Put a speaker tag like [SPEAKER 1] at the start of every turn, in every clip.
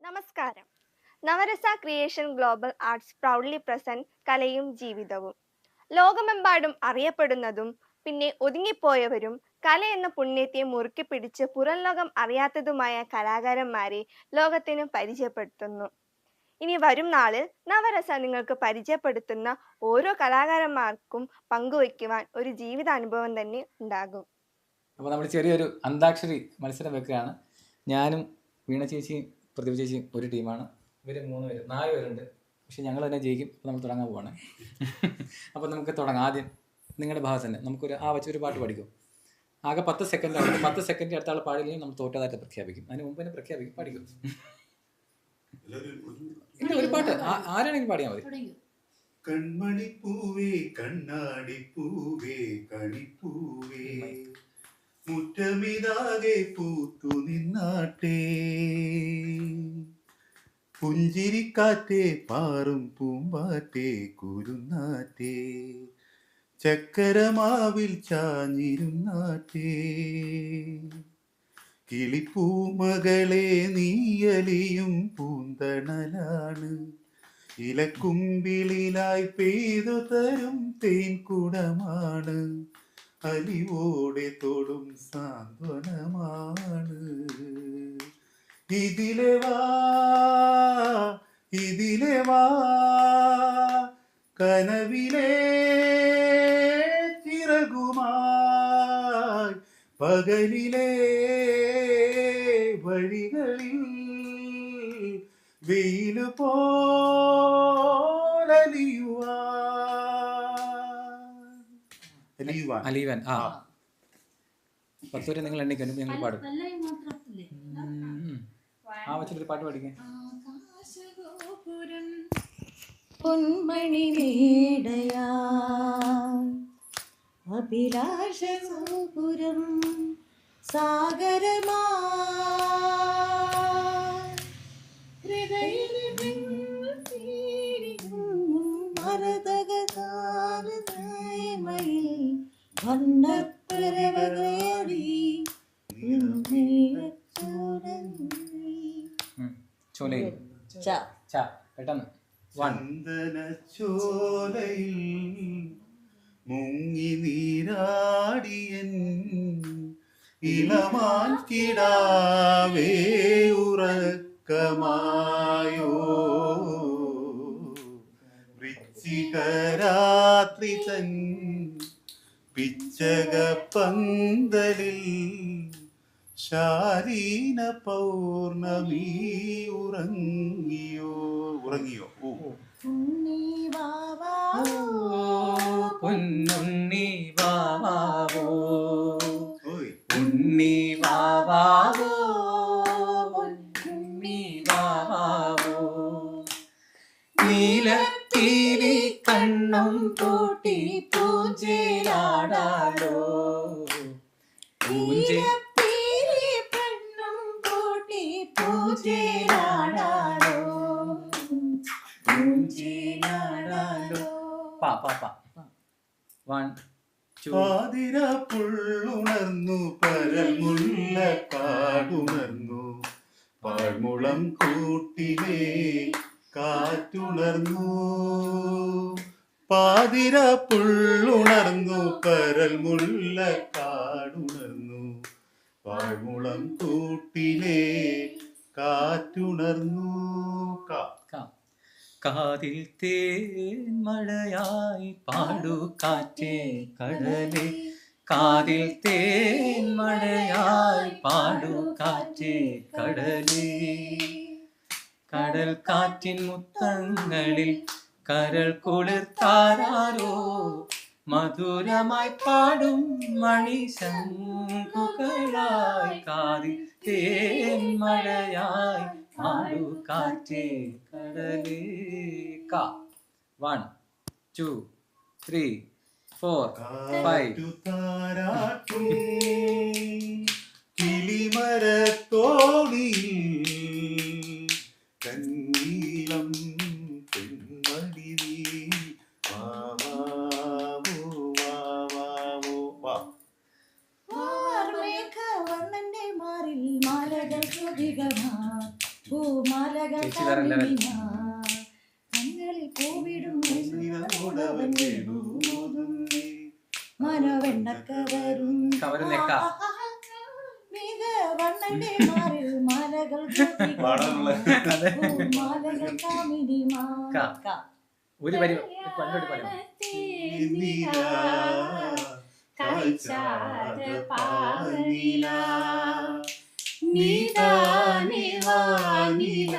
[SPEAKER 1] നമസ്കാരം. Navarasa creation global arts proudly present കലയും ജീവിതവും. ലോകമെമ്പാടും അറിയപ്പെടുന്നതും പിന്നെ ഒതുങ്ങിപ്പോയവരും കല എന്ന പുണ്യത്തെ മുറുക്കി പിടിച്ച് പുറം ലോകം അറിയാത്തതുമായ കലാകാരന്മാരെ ലോകത്തിന് പരിചയപ്പെടുത്തുന്നു. ഇനി വരും നാളിൽ നവരസ നിങ്ങൾക്ക് പരിചയപ്പെടുത്തുന്ന ഓരോ കലാകാരന്മാർക്കും പങ്കുവയ്ക്കുവാൻ ഒരു ജീവിതാനുഭവം തന്നെ ഉണ്ടാകും.
[SPEAKER 2] അപ്പോൾ നമ്മൾ ചെറിയൊരു അന്താക്ഷരി മത്സരം വെക്കുകയാണ്. ഞാനും വീണ ചേച്ചിയും പ്രതിഭ ചേച്ചിയും ഒരു ടീമാണ്. ഇവർ 4 പേരുണ്ട്. പക്ഷെ ഞങ്ങൾ തന്നെ ജയിക്കും. അപ്പോൾ നമ്മൾ തുടങ്ങാൻ പോവാണ്. അപ്പോൾ നമുക്ക് തുടങ്ങാം. ആദ്യം നിങ്ങളുടെ ഭാഗത്ത് തന്നെ നമുക്കൊരു വെച്ചൊരു പാട്ട് പഠിക്കും. ആകെ 10 സെക്കൻഡ് ആണ്. 10 സെക്കൻഡ് അടുത്ത ആൾ പാടില്ലെങ്കിൽ നമ്മൾ തോറ്റതായിട്ട് പ്രഖ്യാപിക്കും. അതിന് മുമ്പ് തന്നെ പ്രഖ്യാപിക്കും. പഠിക്കും. ഇല്ല, ഒരു പാട്ട് ആരാണെങ്കിലും പാടിയാൽ മതി.
[SPEAKER 3] കൺമണിപ്പൂവേ കണ്ണാടിപ്പൂവേ കളിപ്പൂവേ മുറ്റമിതാകെ പൂത്തു നിന്നാട്ടേ പുഞ്ചിരിക്കാറ്റേ പാറും പൂമ്പാറ്റേ കുരുന്നാറ്റേ ചക്കരമാവിൽ ചാഞ്ഞിരുന്നാറ്റേ കിളിപ്പൂമകളെ നീയലിയും പൂന്തണലാണ് ഇലക്കുമ്പിളിലായി പെയ്തു തരും തേൻകുടമാണ് അലിവോടെ തൊടും സാന്ത്വനമാണ് ഇതിലെ വാ കനവിലെ ചിറകുമായി പകലിലെ വഴികളിൽ വെയില്
[SPEAKER 2] അലീവൻ. 10 വരെ നിങ്ങൾ എണ്ണിക്കാനും ഞങ്ങൾ പാടും. വെച്ചിട്ടൊരു പാട്ട് പഠിക്കാൻ.
[SPEAKER 4] പൊന്മണി മേടയാ അഭിലാഷഗോപുരം സാഗരമാ
[SPEAKER 3] ചോലയിൽ മുങ്ങി നീരാടിയൻ ഇളമാൻ കിടാവേ ഉറക്കമായോ വൃശ്ചികരാത്രി തൻ പിച്ചക പന്തലിൽ ശാലീന പൗർണമി ഉറങ്ങിയോ
[SPEAKER 2] പൊന്നുണ്ണി വാവാവോ ഉണ്ണി വാവാവോ ഉണ്ണി വാവാവോ നീലത്തിരി കണ്ണും പൂട്ടി പൂഞ്ചേലാടാലോ
[SPEAKER 3] പാതിര പുള്ളുണർന്നു പരൽ മുല്ല കാടുണർന്നു പാഴ്മുളം കൂട്ടിലെ കാറ്റുണർന്നു പാതിര പുള്ളുണർന്നു പരൽ മുല്ല കാടുണർന്നു പാഴ്മുളം കൂട്ടിലെ കാറ്റുണർന്നു
[SPEAKER 2] കാതിൽ തേൻ മഴയായി പാടു കാറ്റേ കടലേ കാതിൽ തേൻ മഴയായി പാടു കാറ്റേ കടലേ കടൽ കാറ്റിൻ മുത്തങ്ങളിൽ കരൾ കുളിർത്താരോ മധുരമായി പാടും മണിശങ്കുകളായി കാതിൽ തേൻ മഴയായി പാടു കാറ്റേ കടലേ. 1 2 3 4 5
[SPEAKER 3] താരാട്ടും കിളിമരത്തോണി കണ്ണീളം പെൺമണി
[SPEAKER 4] വർണ്ണന്റെ മാറിൽ മാലകൾ പൂമാലകൾ
[SPEAKER 2] ചേച്ചി വേറെ level.
[SPEAKER 4] കണ്ണുകളിൽ പൂവിടും
[SPEAKER 3] നീലമോടവൻ വേണുമോതുന്നേ.
[SPEAKER 4] മനവെണ്ണക്കവരും
[SPEAKER 2] കവര് നെക്ക.
[SPEAKER 4] വണ്ണന്റെ മാറിൽ മാലകൾ
[SPEAKER 3] പാടാനുള്ള
[SPEAKER 4] പൂമാലകൾ കാമിനി
[SPEAKER 2] ക. ഒരു വരി പണ്ടോടി പാടി
[SPEAKER 3] നീല കാഴ്ചാത പാനില നീതാനി വാനില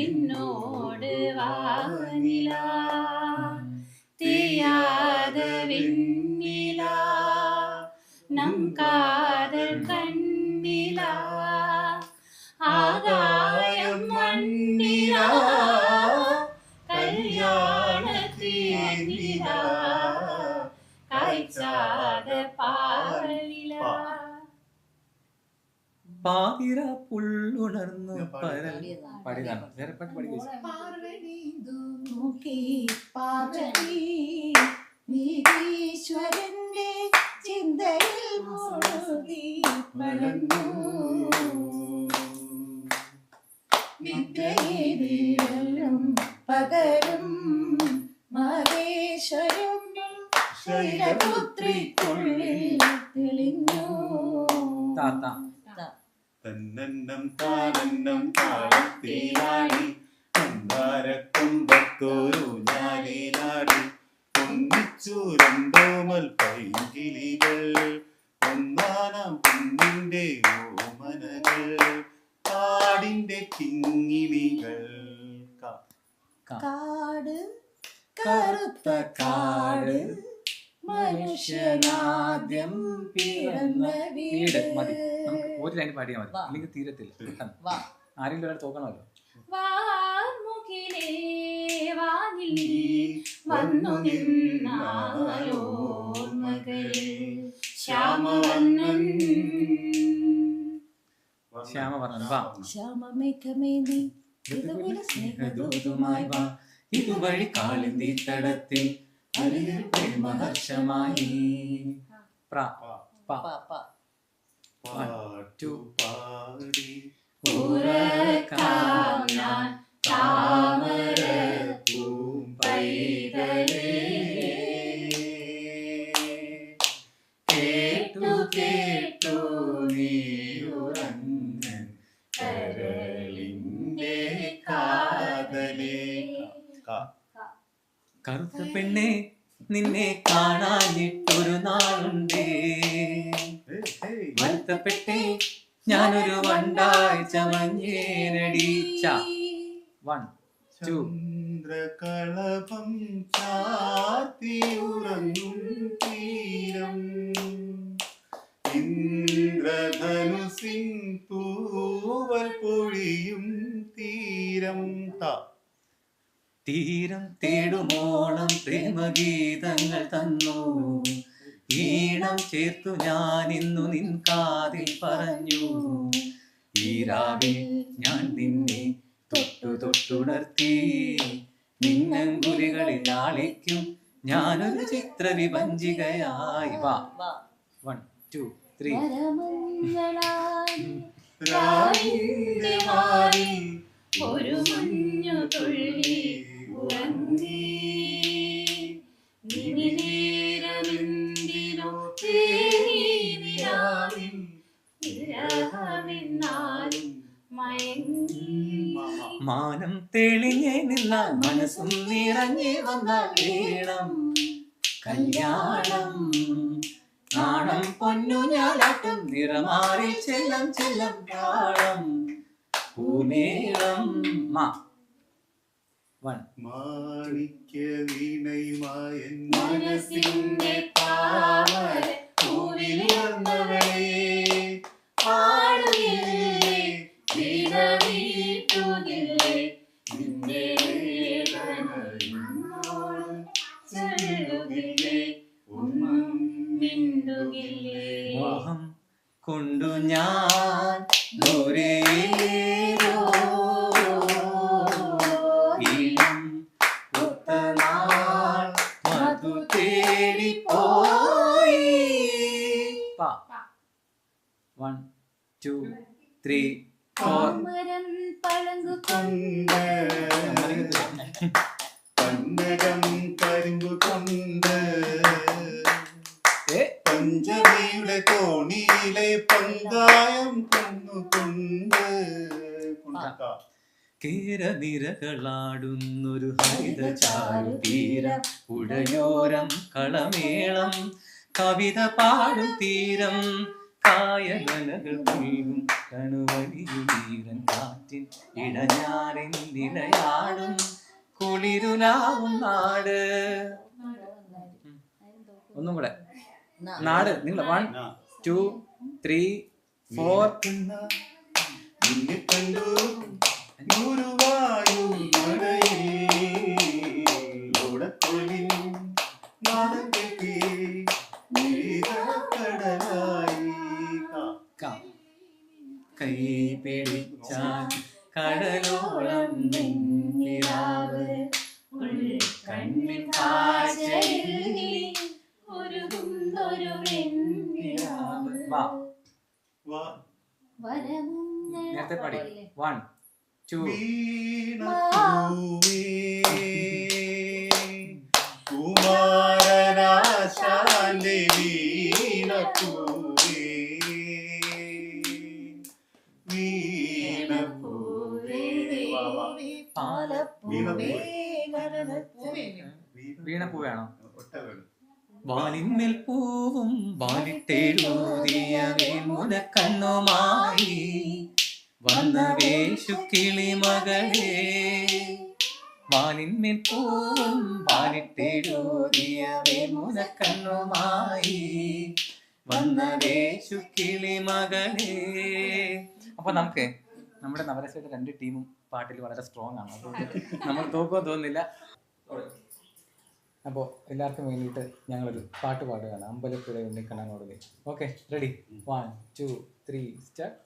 [SPEAKER 4] എന്നോട് വാനില തീയാത വെണ്ണില நம் காதல் கண்ணிலா ஆகாயம் மண்ணிலா கல்யாண தேனிலா காய்ச்சாத பாலிலா
[SPEAKER 2] പാതിര പുള്ളുണർന്നു പരൽ പാടിയതാണ്. വേറെ പാട്ട് പാടി കഴിച്ചു.
[SPEAKER 4] പാർവണീന്ദു നോക്കി പാർവതി നീതീശ്വരന്റെ ചിന്തയിൽ മുഴുകി വളർന്നു വിദ്യയിലും പകരും മഹേശ്വരം ശൈലപുത്രിക്കുള്ളിൽ തെളിഞ്ഞു.
[SPEAKER 2] താത്ത
[SPEAKER 3] തന്നന്നം താനന്നം താളത്തിലാടി അന്താരക്കുമ്പത്തോരു ഞാലിലാടി ഒന്നിച്ചു രണ്ടോമൽ പൈകിളികൾ ഒന്നാനാം കുഞ്ഞിന്റെ ഓമനകൾ കാടിന്റെ കിങ്ങിണികൾ.
[SPEAKER 4] കാട് കറുത്ത കാട് മനുഷ്യനാദ്യം പിറന്ന
[SPEAKER 2] വീട്
[SPEAKER 4] വീട്.
[SPEAKER 2] മതി. നമുക്ക് ഒരു ലൈൻ പാടിയാൽ മതി, അല്ലെങ്കിൽ തീരത്തില്ല. പെട്ടെന്ന് ആരെങ്കിലും ഒരാൾ തോക്കണമല്ലോ.
[SPEAKER 4] വാർമുകിലേ വാനിൽ നീ വന്നു നിന്നാലോർമകളിൽ ശ്യാമവർണ്ണൻ
[SPEAKER 2] ശ്യാമവർണ്ണൻ വാ.
[SPEAKER 4] ശ്യാമമേഘമേ നീ മൃദുല സ്നേഹദൂതുമായി വാ.
[SPEAKER 2] ഇതുവഴി കാളിന്തി തടത്തിൽ അരികിൽ പ്രേമഹർഷമായി. പ്ര പ
[SPEAKER 3] പാട്ടു പാടി
[SPEAKER 4] ഉറക്കാം ഞാൻ താമരപ്പൂം പൈതലേ.
[SPEAKER 3] കേട്ടു കേട്ടു നീ ഉറങ്ങൻ കരളിന്റെ കാതലേ.
[SPEAKER 2] കറുത്ത പെണ്ണെ നിന്നെ കാണാനിട്ടൊരു നാളുണ്ടേ. വരുത്തപ്പെട്ടേ ഞാനൊരു വണ്ടായി ചമഞ്ഞേനടീച്ച. 1 2
[SPEAKER 3] ചന്ദ്രകളഭം ചാർത്തിയുറങ്ങും തീരം ഇന്ദ്രധനുസിൻ തൂവൽ പൊഴിയും തീരം.
[SPEAKER 2] തീരം തേടുമോളം പ്രേമഗീതങ്ങൾ തന്നു. ഈണം ചേർത്തു ഞാൻ ഇന്നു നിൻ കാതിൽ പറഞ്ഞു. ഈ രാവിൽ ഞാൻ നിന്നെ തൊട്ടു തൊട്ടുണർത്തി. നിന്നങ്കുലികളിൽ ആളിക്കും ഞാനൊരു ചിത്രവിഭഞ്ചികയായി. വാ 1 2 3
[SPEAKER 3] രാവിന്റെ മാറിൽ
[SPEAKER 4] ഒരു മഞ്ഞു തുള്ളി ഉറങ്ങി. നിമിനേരമെന്തിനോ തേങ്ങി നിലാവിൽ വിരഹമെന്നാലും മയങ്ങി.
[SPEAKER 2] മാനം തെളിഞ്ഞേ നിന്നാൽ മനസ്സും നിറഞ്ഞേ വന്നാൽ വേണം കല്യാണം. നാണം പൊന്നു ഞാലാട്ടും നിറമാറി ചെല്ലം ചെല്ലം താളം പൂമേളം. 1
[SPEAKER 3] മാണിക്യ വീണയുമായ
[SPEAKER 4] മനസ്സിന്റെ താമര
[SPEAKER 3] പൂവിലുണർന്നവളെ
[SPEAKER 4] പാടുകില്ലേ വീണ വീട്ടുകില്ലേ നിന്റെ വേദന എന്നോട് ചൊല്ലുകില്ലേ ഒന്നും മിണ്ടുകില്ലേ.
[SPEAKER 2] മോഹം കൊണ്ടു ഞാൻ ദൂരേതോ ഈണം ഒത്തനാൾ മധു തേടിപ്പോയി. 1 2 3
[SPEAKER 4] താമരം പഴങ്കു കൊണ്ട്
[SPEAKER 3] പന്നകം കരിമ്പു കൊണ്ട് പഞ്ചമിയുടെ തോണിയിലെ പങ്കായം കൊന്നുകൊണ്ട്
[SPEAKER 2] കേരനിരകളാടുന്നൊരു ഹരിത ചാരുതീരം പുഴയോരം കളമേളം കവിത പാടും തീരം കായകലകൾ പുൽകും കണുവലിയുതീരൻ കാറ്റിൻ ഇടഞ്ഞാറിൻ നിലയാടും കുളിരുലാവും നാട്. ഒന്നും കൂടെ നാട്. നിങ്ങൾ 1 2 3 4
[SPEAKER 3] നിന്നെ കണ്ടു ഗുരുവായൂർ നടയിൽ ഓടത്തൊലി നാടൻ കെട്ടി കടലായി
[SPEAKER 2] കൈ പിടിച്ചാൽ കടലോളം നിന്നിലാവ്
[SPEAKER 4] കണ്ണിൻ കാഴ്ചയിൽ ഒരുകുന്നൊരു വെണ്ണിലാവ്.
[SPEAKER 3] വാ
[SPEAKER 2] നേരത്തെ പാടി 1 2
[SPEAKER 3] വീണപ്പൂവേ കുമാരനാശാന്റെ വീണപ്പൂവേ വീണപ്പൂവേ
[SPEAKER 2] വീണപ്പൂവാണോ?
[SPEAKER 3] ഒട്ടകം
[SPEAKER 2] വാലിന്മേൽ പൂവും വാലിട്ടെഴുതിയ വേൽമുനക്കണ്ണുമായി വന്ന വേശുക്കിളി മകളെ. വാലിന്മേൽ പൂവും വാലിട്ടെഴുതിയ വേൽമുനക്കണ്ണുമായി വന്ന വേശുക്കിളി മകളെ. അപ്പൊ നമുക്ക് നമ്മുടെ നവരസയുടെ 2 ടീമും പാട്ടിൽ വളരെ സ്ട്രോങ് ആണ്. അതുകൊണ്ട് നമ്മൾ തോക്കുമെന്ന് തോന്നുന്നില്ല. അപ്പോൾ എല്ലാവർക്കും വേണ്ടിയിട്ട് ഞങ്ങളൊരു പാട്ട് പാടുകയാണ്. അമ്പലപ്പുഴ ഉണ്ണിക്കണ്ണനോട് നീ. Okay, ready? 1 2 3 സ്റ്റാർട്ട്.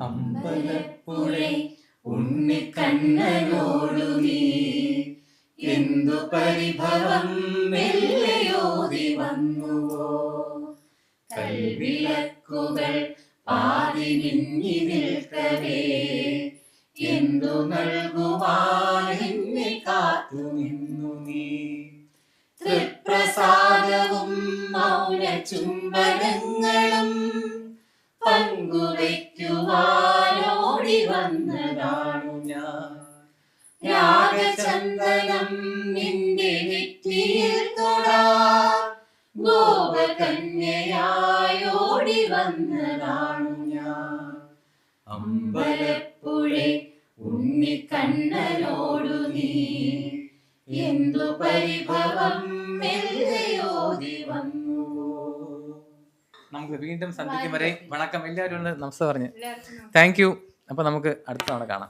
[SPEAKER 4] അമ്പലപ്പുഴ ഉണ്ണിക്കണ്ണനോടു നീ എന്തു പരിഭവം മെല്ലയോതി വന്നുവോ. കൽവിളക്കുകൾ പാതി മിന്നി നിൽക്കവേ എന്തു നൽകുവാനെന്നെ കാത്തു നിന്നു നീ. തൃപ്രസാദവും മൗന ചുംബനങ്ങളും പങ്കുവയ്ക്കുവാനോടി വന്നതാണു ഞാൻ. രാഗചന്ദനം നിന്റെ നെറ്റിയിൽ തൊടാ ഗോപകന്യയായോടി വന്നതാണു ഞാൻ. അമ്പലപ്പുഴ ഉണ്ണിക്കണ്ണനോടു നീ എന്തു പരിഭവം മെല്ലയോതി വന്നു.
[SPEAKER 2] നമുക്ക് വീണ്ടും സന്ധിക്കും വരെ വണക്കം. എല്ലാവരും നമസ്തേ പറഞ്ഞ് താങ്ക് യു. അപ്പൊ നമുക്ക് അടുത്ത തവണ കാണാം.